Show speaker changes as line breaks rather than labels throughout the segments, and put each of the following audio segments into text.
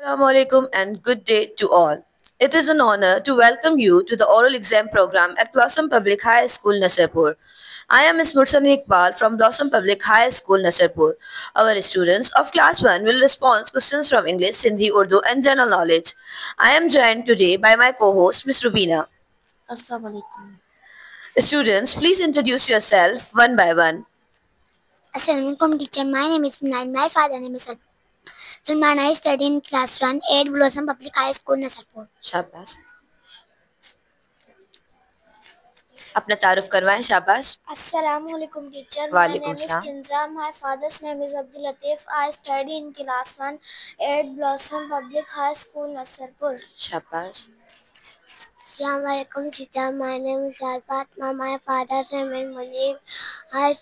Assalamu alaikum and good day to all. It is an honor to welcome you to the oral exam program at Blossom Public High School, Nasirpur. I am Ms. Mursani Iqbal from Blossom Public High School, Nasirpur. Our students of class 1 will respond questions from English, Sindhi, Urdu and general knowledge. I am joined today by my co-host Ms. Rubina.
Assalamu alaikum.
Students, please introduce yourself one by one.
Assalamu alaikum teacher. My name is Minan. My father name is Salman. I study in class 1 at Blossom Public High School, Nasirpur.
शाबाश. अपना तारुफ करवाएं. शाबाश.
Assalamu alaikum teacher. My
Walaikum
name is
salam.
Kinza. My father's name is Abdul Latif. I study in class 1 at Blossom Public High School, Nasirpur.
शाबाश.
Assalamu alaikum teacher. My name is Fatma. My father's name is Munib. I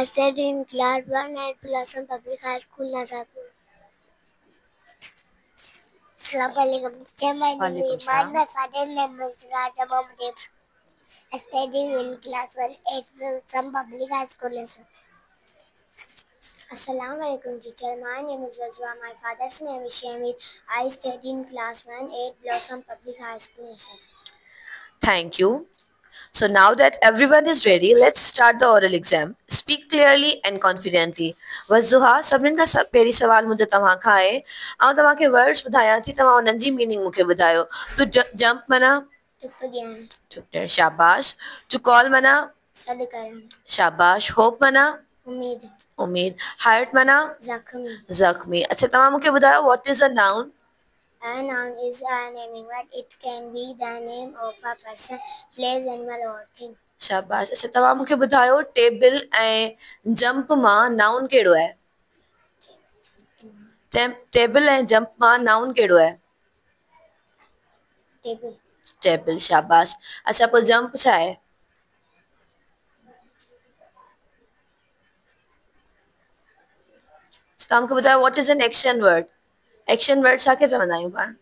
study in class 1 at Blossom Public High School, Nasirpur. Assalamu alaikum teacher. My name
Walaikum
is
salam.
Iman. My father's name is Raja Mohammed. I study in class 1 at Blossom Public High School, Nasirpur. Assalamu alaikum teacher. My name is Wazwa. My father's name is Shamir. I study in class 1 at Blossom Public High School, Nasirpur.
Thank you. So now that everyone is ready, let's start the oral exam. Speak clearly and confidently. वज़ुहा सभिनीनि खां पहिरीं सवाल मुंहिंजो तव्हां खां आहे. ऐं तव्हांखे words ॿुधायां थी, तव्हां उन्हनि जी मीनिंग मूंखे ॿुधायो. टू जंप माना
Tupudian.
शाबाश. टू कॉल माना
Sadakaran.
शाबाश. होप माना
Umid.
उम्मीद. हर्ट माना
Zakhmi.
जख्मी. अच्छा, तव्हां मूंखे ॿुधायो what is a noun.
A noun is a naming word. It can be the name of a person, place, animal or thing.
शाबाश. अच्छा, तव्हां मूंखे ॿुधायो टेबल ऐं जंप मां नाउन कहिड़ो आहे. टेबल ऐं जंप मां नाउन कहिड़ो आहे.
Table.
टेबल. शाबाश. अच्छा, पोइ जंप छा आहे. तव्हां मूंखे ॿुधायो what is an action word. Action word छा खे चवंदा आहियूं पाण.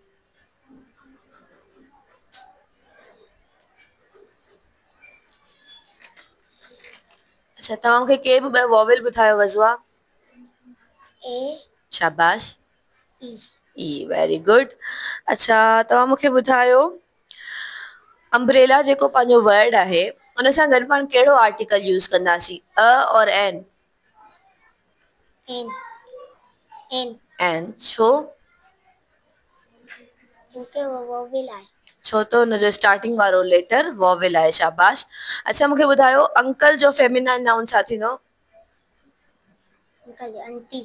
अच्छा, तव्हां मूंखे के बि ॿ वॉवेल ॿुधायो. वज़ुआ.
A.
शाबाश.
E.
ई. Very good. अच्छा, तव्हां मूंखे ॿुधायो अम्ब्रेला जेको पंहिंजो वर्ड आहे उन सां गॾु पाण कहिड़ो आर्टिकल यूज़ कंदासीं. अ और एन.
N. N.
एन. छो.
क्योंकि वो vowel है.
छो त हुनजो स्टार्टिंग वारो लेटर वॉवेल आहे. शाबाश. अच्छा, मूंखे ॿुधायो अंकल जो फेमिनाइन नाउन छा थींदो.
अंकल. आंटी.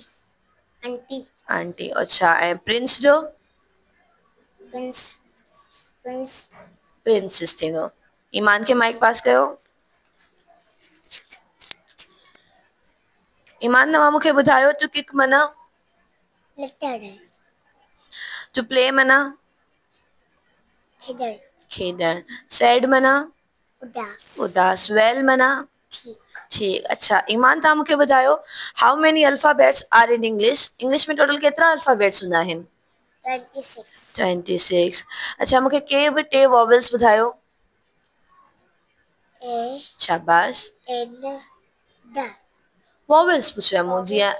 आंटी.
आंटी. अच्छा, ऐं प्रिंस जो
प्रिंस. प्रिंस.
प्रिंसिस थींदो. ईमान खे माइक पास कयो. ईमान, तव्हां मूंखे ॿुधायो टू किक माना.
लेटर है.
टू प्ले माना.
खेदर.
खेॾण. सैड माना.
उदास.
उदास. वेल माना.
ठीक.
ठीक. अच्छा, ईमान, तव्हां मूंखे ॿुधायो how many alphabets are in English. English में टोटल केतिरा अल्फाबेट्स हूंदा आहिनि.
26.
26. अच्छा, मूंखे के बि टे वॉवेल्स ॿुधायो.
A.
शाबाश.
N. D.
वॉवेल्स पुछियो आहे मूं. जीअं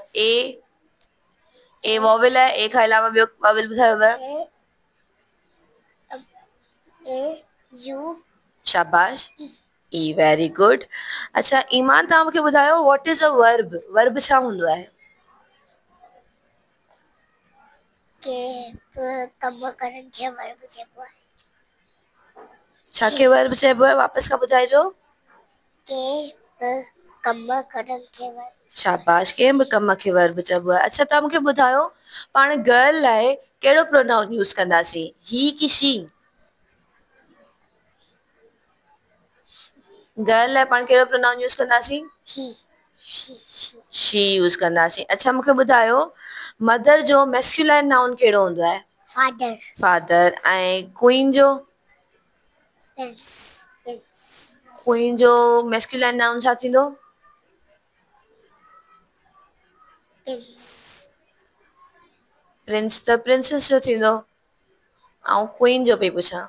ए वॉवेल आहे. ए खां अलावा ॿियो वॉवेल ॿुधायो आहे.
A. U.
शाबाश. ई. Very good. अच्छा, ईमान, तव्हां मूंखे ॿुधायो what is a verb. Verb छा हूंदो आहे.
के कम करण खे वर्ब चइबो आहे.
छा खे वर्ब चइबो आहे. वापसि खां ॿुधाइजो.
के कम करण खे वर्ब.
शाबाश. कंहिं बि कम खे वर्ब चइबो आहे. अच्छा, तव्हां मूंखे ॿुधायो पाण गर्ल लाइ कहिड़ो प्रोनाउन यूज़ कंदासीं. ही की शी. गर्ल लाइ पाण कहिड़ो प्रोनाउन यूज़ कंदासीं.
ही.
शी यूज़ कंदासीं. अच्छा, मूंखे ॿुधायो मदर जो मैस्कुलाइन नाउन कहिड़ो हूंदो आहे.
फादर.
फादर. ऐं क्वीन जो.
प्रिंस.
क्वीन जो मैस्कुलाइन नाउन छा थींदो.
प्रिंस.
प्रिंस त प्रिंसेस जो थींदो. ऐं क्वीन जो पई पुछां.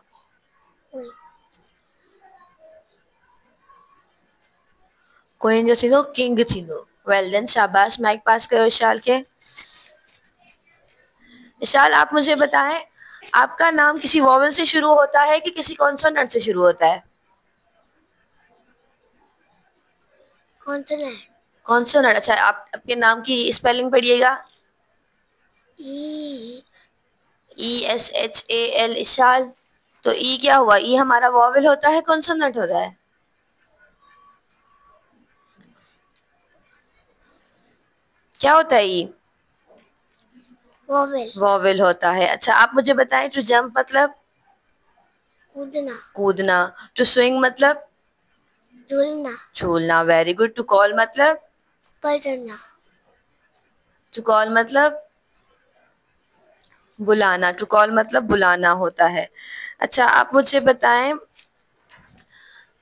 क्वीन जो थींदो किंग थींदो. Well then. शाबाश. माइक पास कयो इशाल खे. इशाल, आप मुझे बताएं, आपका नाम किसी वॉवल से शुरू होता है कि किसी कॉन्सोनेंट से शुरू होता है?
कॉन्सोनेंट।
कॉन्सोनेंट। अच्छा, आप आपके नाम की स्पेलिंग पढ़िएगा।
ई।
ESHAL, इशाल। तो ई क्या हुआ? ई हमारा वॉवल होता है, कॉन्सोनेंट होता है? क्या होता है ई?
वोवेल।
वॉवल होता है। अच्छा, आप मुझे बताएं, टू जंप मतलब?
कूदना।
कूदना। टू स्विंग मतलब?
झूलना।
झूलना। Very good. टू कॉल मतलब?
ऊपर चढ़ना।
टू कॉल मतलब? बुलाना। टू कॉल मतलब बुलाना होता है। अच्छा, आप मुझे बताएं,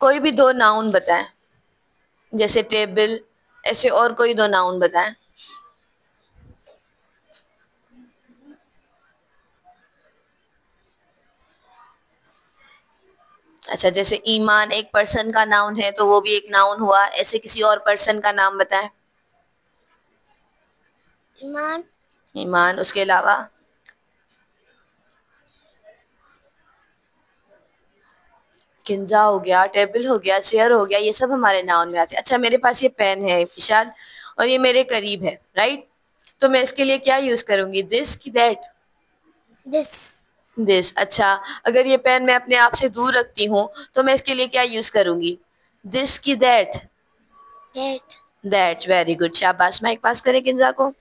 कोई भी दो नाउन बताएं, जैसे टेबल, ऐसे और कोई दो नाउन बताएं। अच्छा, जैसे ईमान एक पर्सन का नाउन है, तो वो भी एक नाउन हुआ। ऐसे किसी और पर्सन का नाम बताएं।
ईमान।
ईमान। उसके अलावा? किंजा हो गया, टेबल हो गया, चेयर हो गया, ये सब हमारे नाउन में आते हैं। अच्छा, मेरे पास ये पेन है विशाल, और ये मेरे करीब है, राइट? तो मैं इसके लिए क्या यूज करूंगी? दिस की दैट?
दिस।
दिस। अच्छा, अगर ये पेन मैं अपने आप से दूर रखती हूँ, तो मैं इसके लिए क्या यूज करूंगी? दिस की that?
That.
That. Very good, शाबाश। माइक पास करें किंजा को।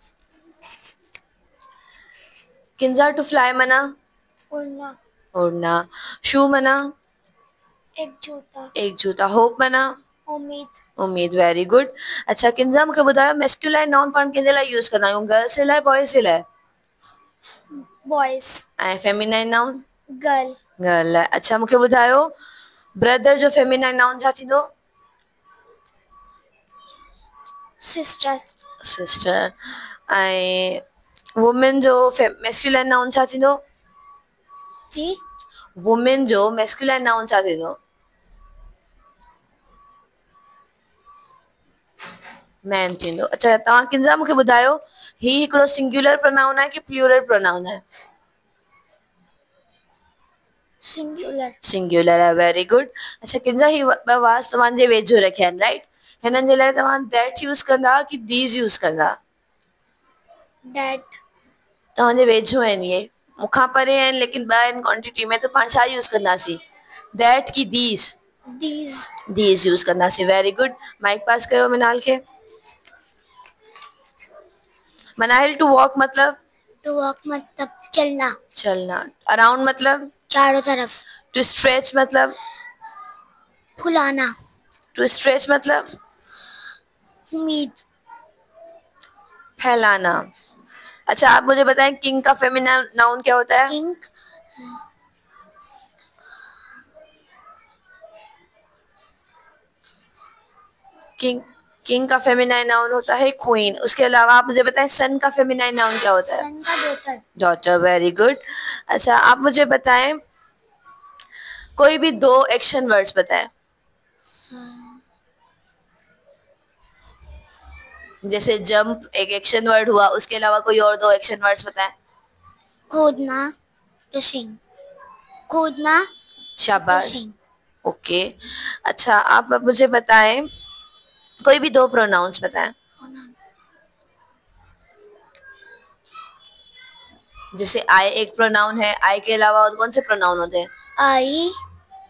किंजा, टू फ्लाई मना?
उड़ना।
उड़ना। शू मना?
एक जूता।
एक जूता। होप मना?
उम्मीद।
उम्मीद। Very good. अच्छा, किंजा मुझे बताया, मैस्कुलाइन नाउन पार्ट किंजे ला यूज करना है? गर्ल से ला, बॉय से ला?
बॉयज।
ऐं फेमिनाइन नाउन?
गर्ल।
गर्ल है। अच्छा, मुझे बतायो, ब्रदर जो फेमिनाइन नाउन छा थींदो?
सिस्टर।
सिस्टर। ऐं वुमेन जो मैस्कुलाइन नाउन छा थींदो?
जी।
वुमेन जो मैस्कुलाइन नाउन छा थींदो? मैन थींदो। अच्छा, तव्हां किंजा मूंखे ॿुधायो, ही हिकिड़ो सिंगुलर प्रोनाउन आहे कि प्लूरल प्रोनाउन आहे?
सिंगुलर।
सिंगुलर आहे। Very good. अच्छा, किंजा ही ॿ वास तव्हांजे वेझो रखिया आहिनि, राइट? हिननि जे लाइ तव्हां दैट यूज़ कंदा कि दीज़ यूज़ कंदा?
डैड।
तव्हांजे वेझो आहिनि इहे, मूंखां परे आहिनि, लेकिन ॿ आहिनि क्वांटिटी में, त पाण छा यूज़ कंदासीं? दैट की दीज़?
दीज।
दीज़ यूज़ कंदासीं। Very good. माइक पास कयो मिनाल खे। मनाहिल, टू वॉक मतलब?
टू वॉक मतलब चलना।
चलना। अराउंड मतलब?
चारों तरफ।
टू स्ट्रेच मतलब?
फुलाना।
टू स्ट्रेच मतलब?
उम्मीद।
फैलाना। अच्छा, आप मुझे बताएं, किंग का फेमिनिन नाउन क्या होता है?
इंक।
किंग। किंग का फेमिनाइन नाउन होता है क्वीन। उसके अलावा आप मुझे बताएं, सन का फेमिनाइन नाउन क्या होता है?
सन का डॉटर।
डॉटर। Very good. अच्छा, आप मुझे बताएं, कोई भी दो एक्शन वर्ड्स बताएं। जैसे जंप एक एक्शन वर्ड हुआ, उसके अलावा कोई और दो एक्शन वर्ड्स बताएं।
कूदना। To swing. कूदना। टू
शाबाश।
स्विंग।
ओके। अच्छा, आप अब मुझे बताएं, कोई भी दो प्रोनाउंस बताएं। जैसे आई एक प्रोनाउन है, आई के अलावा और कौन से प्रोनाउन होते हैं?
आई।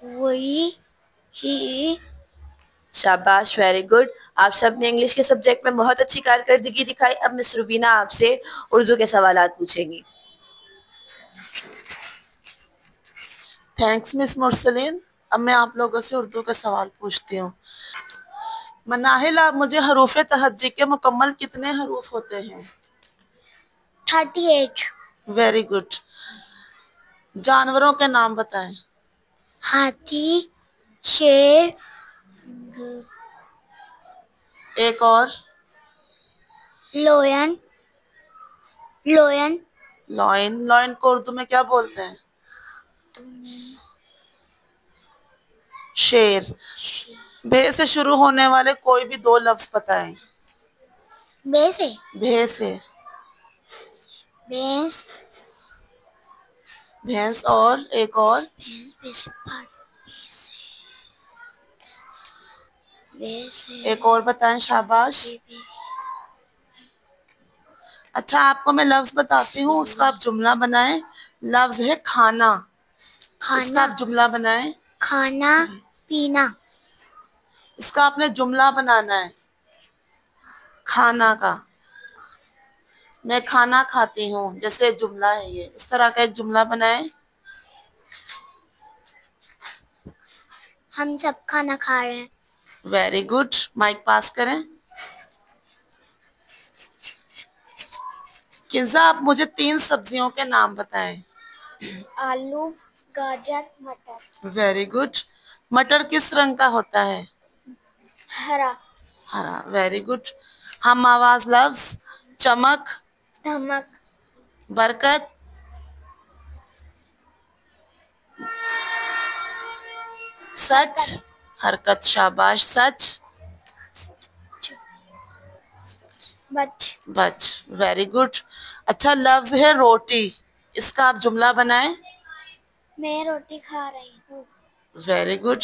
वही। ही।
शाबाश, वेरी गुड। आप सबने इंग्लिश के सब्जेक्ट में बहुत अच्छी कारकर्दगी दिखाई। अब मिस रुबीना आपसे उर्दू के सवालात पूछेंगी।
Thanks miss Mursaleen. अब मैं आप लोगों से उर्दू का सवाल पूछती हूँ। मनाहिल, आप मुझे हरूफ तहज्जी के मुकम्मल कितने हरूफ होते हैं?
38।
Very good. जानवरों के नाम बताएं।
हाथी। शेर।
एक और।
लोयन। लोयन।
लॉयन। लॉयन को उर्दू में क्या बोलते हैं? शेर। भे से शुरू होने वाले कोई भी दो लफ्ज बताएं।
भैंस।
भे से।
भैंस।
भैंस और एक और एक और बताएं। शाबाश। अच्छा, आपको मैं लफ्ज बताती हूँ, उसका आप जुमला बनाएं। लफ्ज है खाना। इसका आप जुमला बनाएं।
खाना पीना।
इसका आपने जुमला बनाना है। खाना का, मैं खाना खाती हूँ, जैसे जुमला है ये, इस तरह का एक जुमला बनाएं।
हम सब खाना खा रहे हैं।
Very good. माइक पास करें। किंजा, आप मुझे 3 सब्जियों के नाम बताएं।
आलू, गाजर, मटर।
Very good. मटर किस रंग का होता है?
हरा।
हरा। Very good. हम आवाज लफ्ज चमक,
धमक।
बरकत, सच, हरकत। शाबाश। सच,
बच।
बच। Very good. अच्छा, लफ्ज है रोटी। इसका आप जुमला बनाएं।
मैं रोटी खा रही हूँ।
Very good.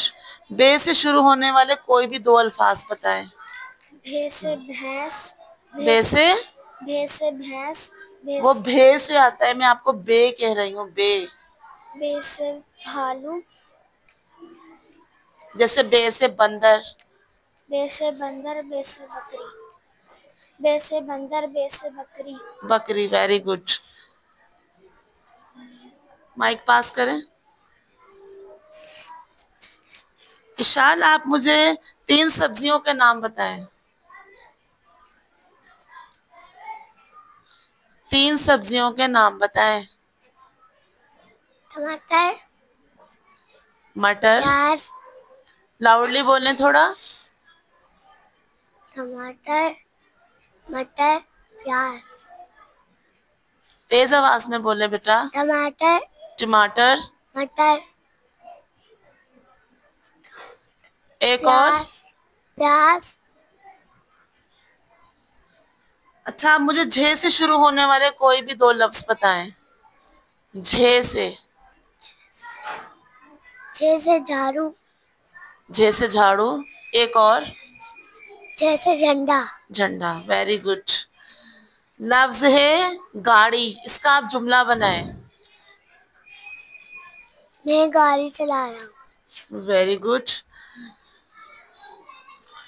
बे से शुरू होने वाले कोई भी 2 अल्फाज बताएं।
भे से भैंस।
बे से,
भे से भैंस।
वो भे से आता है, मैं आपको बे कह रही हूँ। बे।
बे से भालू।
जैसे बे से बंदर।
बे से बंदर। बे से बकरी। बे से बंदर। बे से बकरी।
बकरी। Very good. माइक पास करें। इशाल, आप मुझे 3 सब्जियों के नाम बताएं। 3 सब्जियों के नाम बताएं।
टमाटर,
मटर।
प्याज।
लाउडली बोलें थोड़ा।
टमाटर, मटर, प्याज।
तेज आवाज में बोले बेटा।
टमाटर,
टमाटर।
मटर,
एक और।
प्याज।
अच्छा, आप मुझे झे से शुरू होने वाले कोई भी 2 लफ्ज बताएं। झे से।
छे से झाड़ू।
झे से झाड़ू। एक और।
छे से झंडा।
झंडा। Very good. लफ्ज है गाड़ी। इसका आप जुमला बनाएं।
मैं गाड़ी चला रहा हूँ।
Very good.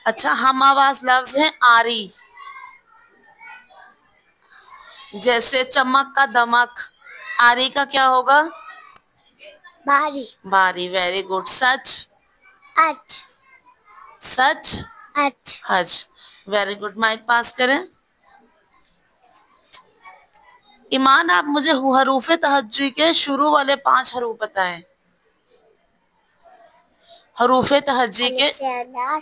अच्छा, हम आवाज लफ्ज है आरी। जैसे चमक का दमक, आरी का क्या होगा?
बारी।
बारी। Very good. सच।
अच।
सच।
अच।
हज। Very good. माइक पास करें। ईमान, आप मुझे हरूफ तहज्जुद के शुरू वाले 5 हरूफ बताएं। हरूफ तहज्जुद के।
अलिफ से अनार,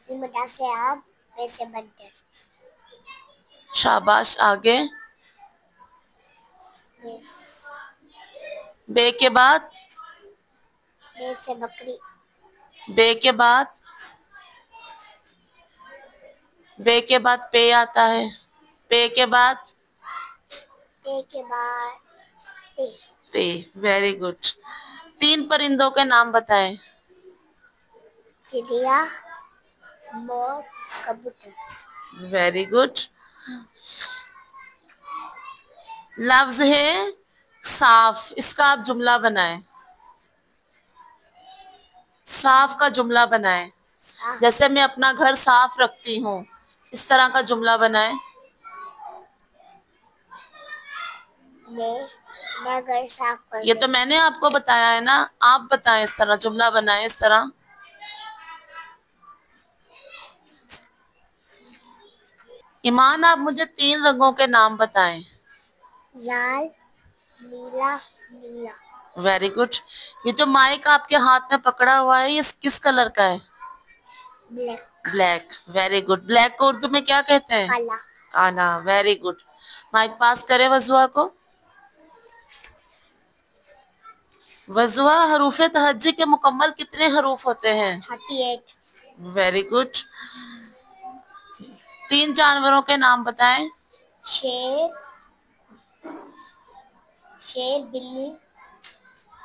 इमदा से आम, बे से बंदर।
शाबाश। आगे।
बे
बे के बाद।
बे से बकरी।
बे के बाद। बे के बाद पे आता है। पे के बाद।
पे के बाद ते।
ते। Very good. 3 परिंदों के नाम बताएं।
चिड़िया, मोर, कबूतर।
Very good. लफ्ज है साफ। इसका आप जुमला बनाएं। साफ का जुमला बनाएं। जैसे मैं अपना घर साफ रखती हूँ, इस तरह का जुमला बनाएं।
मैं घर साफ कर।
ये तो मैंने आपको बताया है ना, आप बताएं इस तरह जुमला बनाएं इस तरह। ईमान, आप मुझे 3 रंगों के नाम बताएं।
लाल, नीला, नीला।
Very good. ये जो माइक आपके हाथ में पकड़ा हुआ है, ये किस कलर का है?
Black.
Black. Very good. Black को उर्दू में क्या कहते हैं?
काला।
काला। Very good. माइक पास करें वजुआ को। वजुआ, हरूफ तहज्जुद के मुकम्मल कितने हरूफ होते हैं?
38।
Very good. 3 जानवरों के नाम बताएं।
शेर, शेर, बिल्ली,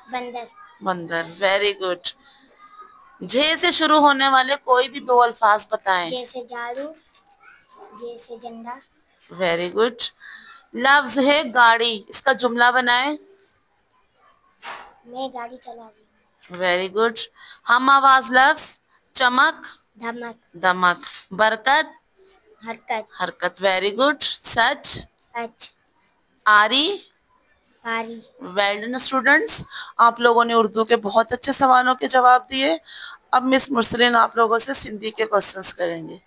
बंदर।
बंदर, वेरी गुड। जे से शुरू होने वाले कोई भी दो अल्फाज बताएं।
जैसे झाड़ू, जैसे झंडा।
Very good. लफ्ज है गाड़ी, इसका जुमला बनाएं।
मैं गाड़ी चला रही हूँ।
Very good. हम आवाज लफ्ज चमक,
धमक,
दमक। बरकत,
हरकत,
हरकत। Very good. सच,
सच,
आरी।
पारी।
वेल डन स्टूडेंट्स, आप लोगों ने उर्दू के बहुत अच्छे सवालों के जवाब दिए। अब मिस मुरसलिन आप लोगों से सिंधी के क्वेश्चंस करेंगे।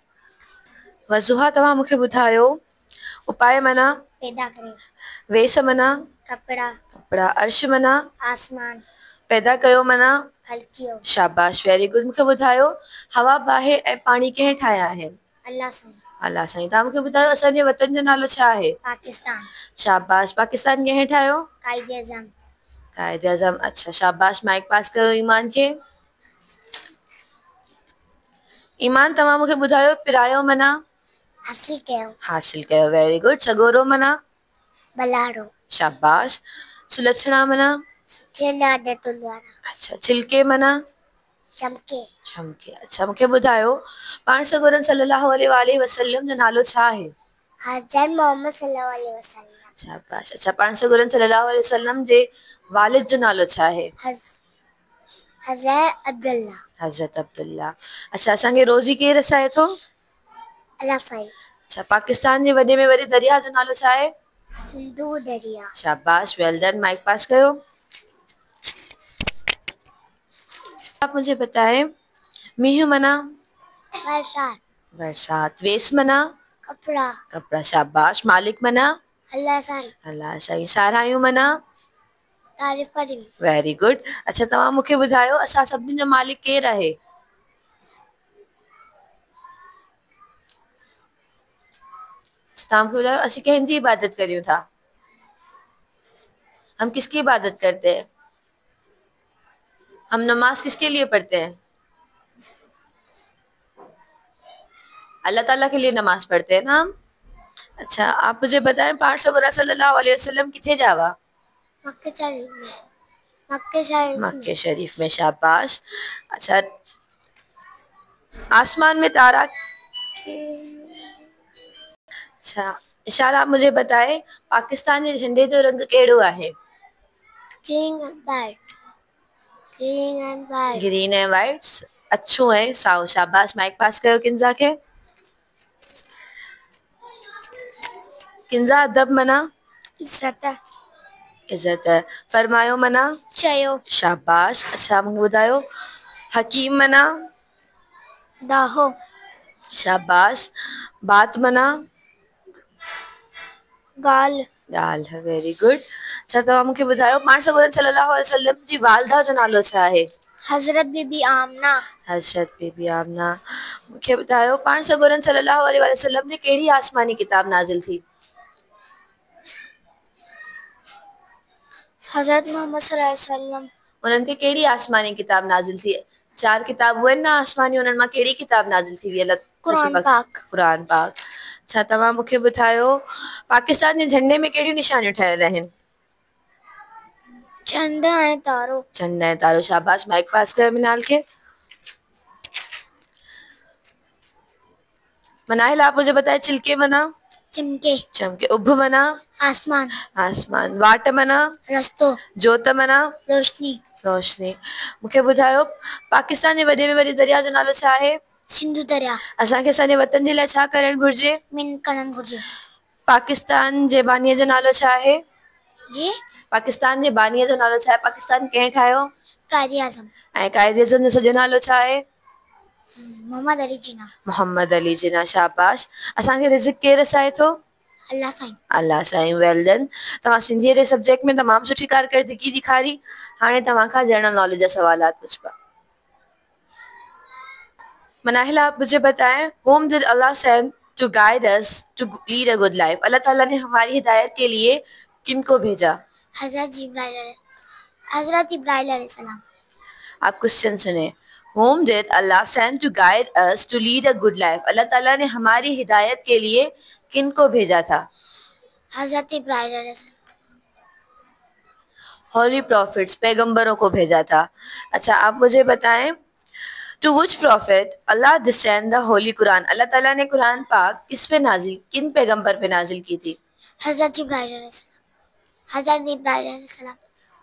वज़ुहा तव्हां मूंखे ॿुधायो, उपाय माना,
पैदा करे,
वेस माना,
कपड़ा,
कपिड़ा, अर्श माना,
आसमान,
पैदा कयो माना,
खलकियो,
शाबाश, वेरी गुड। मूंखे ॿुधायो, हवा बाहि ऐं पाणी कंहिं ठाहिया आहिनि?
अल्लाह साईं,
अलाह साईं। तव्हां मूंखे ॿुधायो, असांजे वतन जो नालो छा आहे?
पाकिस्तान,
शाबाश। पाकिस्तान कंहिं ठाहियो?
कायदे आज़म,
कायदे आज़म। अच्छा, शाबाश। माइक पास कयो ईमान खे। ईमान, तव्हां मूंखे ॿुधायो, पिरायो माना?
हासिल कयो,
हासिल कयो, वेरी गुड। सगोरो माना?
बलाड़ो,
शाबाश। सुलक्षणा माना?
खेल आदतुल वारा,
अच्छा, छिलके माना?
चमके,
चमके। अच्छा, मूंखे ॿुधायो, पाण सॻोरन सल्लल्लाहु अलैहि वसल्लम जो नालो छा आहे?
हज़रत मोहम्मद सल्लल्लाहु अलैहि वसल्लम,
शाबाश। अच्छा, पाण सॻोरन सल्लल्लाहु अलैहि वसल्लम जे वालिद जो नालो छा आहे?
हज़रत अब्दुल्ला,
हज़रत अब्दुल्ला। अच्छा, असांखे रोज़ी केरु रसाए थो?
अल्लाह साईं,
अच्छा, पाकिस्तान जे वॾे में वॾे दरिया जो नालो छा आहे?
सिंधु दरिया,
शाबाश, वेल डन। माइक पास कयो। आप मुझे बताएं, मींहुं माना?
बरसात,
बरसात। वेस माना?
कपड़ा,
कपड़ा, शाबाश। मालिक माना?
अल्लाह साईं,
अल्लाह साईं। सारायूं माना?
तारीफ़ करी,
वेरी गुड। अच्छा, तव्हां मूंखे ॿुधायो, असां सभिनी जो मालिक केरु आहे? तव्हां मूंखे ॿुधायो, असीं कंहिंजी इबादत करियूं था? हम किसकी इबादत करते हैं? हम नमाज किसके लिए पढ़ते हैं? अल्लाह ताला के लिए नमाज पढ़ते हैं ना हम। अच्छा, आप मुझे बताएं, पाण सॻोरा सल्लल्लाहु अलैहि वसल्लम किथे जा हुआ?
मक्के शरीफ में, मक्के शरीफ में,
मक्के शरीफ में। शाबाश। अच्छा, आसमान में तारा। अच्छा, इशारा, आप मुझे बताएं, पाकिस्तान जे झंडे जो रंग कहिड़ो आहे?
Green and white, green and white,
green ऐं वाइट, अछो ऐं साओ। शाबाश। माइक पास कयो किंज़ा खे। किंज़ा, अदब माना?
इज़्ज़त,
इज़्ज़त। फरमायो माना?
चयो,
शाबाश। अच्छा, मूंखे ॿुधायो, हकीम माना?
दाहो,
शाबाश। बात माना?
गाल,
ॻाल्हि। Very good. अच्छा, तव्हां मूंखे ॿुधायो, पाण सॻोरन सल्लल्लाहु अलैहि वसल्लम जी वालदा जो नालो छा आहे?
हज़रत बीबी आमना,
हज़रत बीबी आमना। मूंखे ॿुधायो, पाण सॻोरन सल्लल्लाहु अलैहि वसल्लम ने कहिड़ी आसमानी किताब नाज़िल थी?
हज़रत मोहम्मद सल्लल्लाहु अलैहि वसल्लम,
उन्हनि खे कहिड़ी आसमानी किताब नाज़िल थी? 4 किताबूं आहिनि न आसमानी, उन्हनि मां कहिड़ी किताब नाज़िल थी हुई? अल्लाह
कुरान पाक,
क़ुरान पाक। अच्छा, तव्हां मूंखे ॿुधायो, पाकिस्तान जे झंडे में कहिड़ियूं निशानियूं ठहियल आहिनि?
चंड ऐं तारो,
चंड ऐं तारो। शाबाश। माइक पास कयो मिनाल खे। मनाहिल, आप मुझे बताए, चिल्के मना?
चमके,
चमके। उभ मना?
आसमान,
आसमान। वाट मना?
रस्तो,
जोत मना?
रोशनी,
रोशनी। मूंखे ॿुधायो, पाकिस्तान जे वॾे में वॾे दरिया जो नालो छा आहे?
सिंधु दरिया,
असांखे असांजे वतन जे लाइ छा करणु घुर्जे?
मिन करण घुर्जे,
पाकिस्तान जे बानीअ जो नालो छा आहे?
जी,
पाकिस्तान जे बानीअ जो नालो छा आहे? पाकिस्तान कंहिं ठाहियो?
कायदे आज़म,
ऐं कायदे आज़म जो सॼो नालो छा आहे?
मोहम्मद अली जिना,
मोहम्मद अली जिना। शाबाश। असांखे रिज़िक केरु रसाए थो?
अल्लाह साईं,
अल्लाह साईं। Well done. तव्हां सिंधीअ जे सब्जेक्ट में तमामु सुठी कारकर्दगी ॾेखारी। हाणे तव्हां खां जनरल नॉलेज जा सवालात पुछबा। मनाहिल, आप मुझे बताएं, whom did Allah send to guide us to lead a good life? अल्लाह ताला ने हमारी हिदायत के लिए किनको भेजा?
हज़रत इब्राहिम अलैहिस्सलाम,
आप क्वेश्चन सुने। Whom did Allah send to guide us to lead a good life? अल्लाह ताला ने हमारी हिदायत के लिए किनको भेजा था?
हज़रत इब्राहिम अलैहिस्सलाम,
होली प्रॉफिट्स, पैगंबरों को भेजा था। अच्छा, आप मुझे बताएं, to which prophet Allah descend the holy Quran, Allah ताला ने कुरान पाक किस पे नाजिल, किन पैगंबर पे नाजिल की थी?
हज़रत जिब्राइल अलैहिस्सलाम। हज़रत जिब्राइल अलैहिस्सलाम।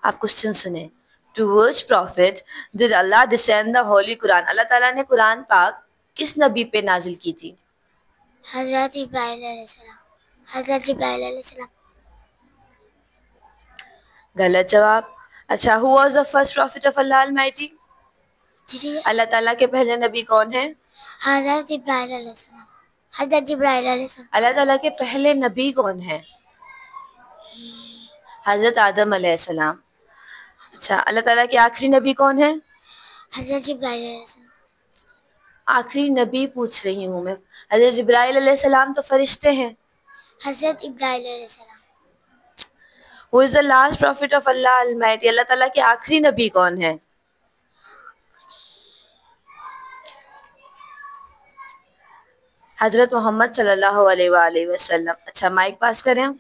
आप क्वेश्चन सुने, to which prophet did Allah descend the holy Quran, Allah ताला ने कुरान पाक किस नबी पे नाजिल की थी?
हज़रत जिब्राइल अलैहिस्सलाम। हज़रत जिब्राइल अलैहिस्सलाम।
गलत जवाब। अच्छा, who was the first prophet of Allah almighty,
जी,
अल्लाह ताला के पहले नबी कौन है?
हज़रत जिब्राइल अलैहिस्सलाम। हज़रत जिब्राइल अलैहिस्सलाम।
अल्लाह ताला के पहले नबी कौन है? हजरत आदम अलैहिस्सलाम। अच्छा, अल्लाह ताला के आखिरी नबी कौन है?
हज़रत जिब्राइल अलैहिस्सलाम।
आखिरी नबी पूछ रही हूँ मैं। हजरत जिब्राइल अलैहिस्सलाम तो फरिश्ते हैं।
हज़रत जिब्राइल अलैहिस्सलाम।
Who is the last prophet of Allah almighty, Allah ताला के आखिरी नबी कौन है? हजरत मोहम्मद सल्लल्लाहु अलैहि वसल्लम। अच्छा, माइक पास करें।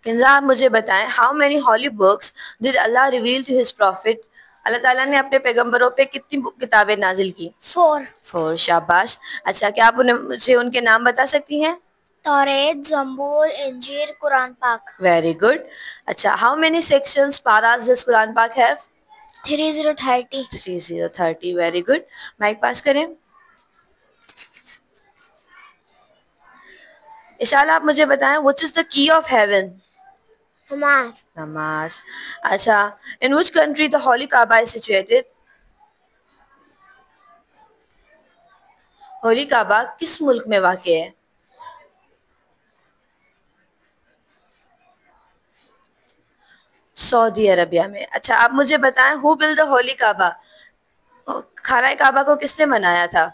किंजा, आप मुझे बताएं, how many holy books did Allah reveal to his prophet, Allah ताला ने अपने पैगंबरों पे कितनी किताबें नाजिल की?
4।
4, शाबाश। अच्छा, क्या आप मुझे उनके नाम बता सकती हैं?
तौरेत, जंबूर, इंजीर, कुरान पाक।
Very good. अच्छा, हाउ मेनी सेक्शंस पारास डज कुरान पाक have?
3030।
3030, very good. Mic pass करें। इशाला, आप मुझे बताएं, which is the key of heaven?
नमाज।
नमाज। अच्छा, in which country the holy Kaaba is situated, holy Kaaba किस मुल्क में वाक़ है? सऊदी अरबिया में। अच्छा, आप मुझे बताएं, हु बिल्ड द होली काबा, खाना काबा को किसने बनाया था?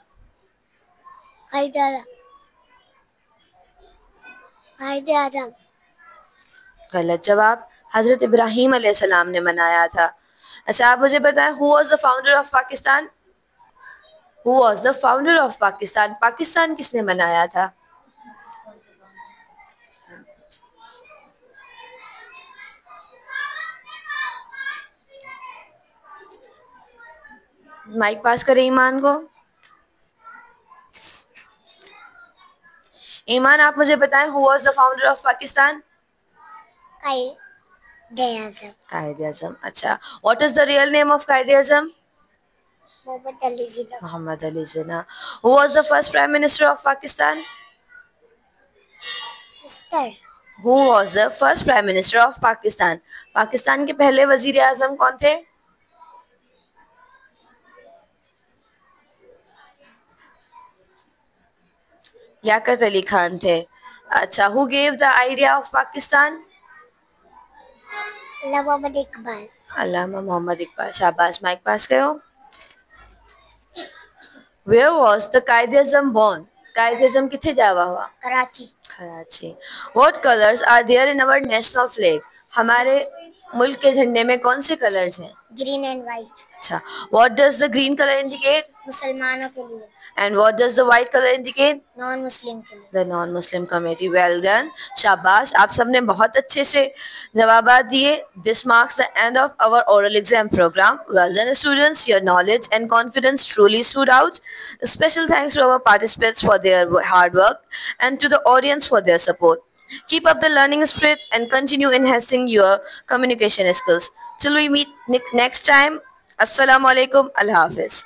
कायदे आज़म।
गलत जवाब। हजरत इब्राहिम अलैहिस्सलाम ने बनाया था। अच्छा, आप मुझे बताएं, who was the founder of Pakistan, who was the founder of Pakistan, Pakistan किसने बनाया था? माइक पास करें ईमान को। ईमान, आप मुझे बताएं, who was the founder of Pakistan?
Quaid-e Azam.
Quaid-e Azam. अच्छा, what is the real name of Quaid-e Azam?
Mohammad Ali Jinnah.
Mohammad Ali Jinnah. Who was the first prime minister of Pakistan?
Mister.
Who was the first prime minister of Pakistan, Pakistan के पहले वजीर आजम कौन थे? लियाकत अली खान थे। अच्छा, who gave the idea of Pakistan?
Allama Mohammad Iqbal.
Allama Mohammad Iqbal, शाबाश। Mic पास करो। वेयर वाज द कायदे आज़म बोर्न, कायदे आज़म किथे जावा हुआ?
Karachi.
Karachi. What colours are there in our national flag, हमारे मुल्क के झंडे में कौन से कलर्स हैं?
Green and white.
अच्छा, what does the green colour indicate?
मुसलमानों के लिए।
And what does the white colour indicate?
Non Muslim के लिए।
The non Muslim community. Well done, शाबाश। आप सबने बहुत अच्छे से जवाबात दिए। This marks the end of our oral exam programme. Well done students, your knowledge and confidence truly stood out. Special thanks to our participants for their hard work and to the audience for their support. Keep up the learning spirit and continue enhancing your communication skills. Till we meet next time, Assalamu alaikum, Allah Hafiz.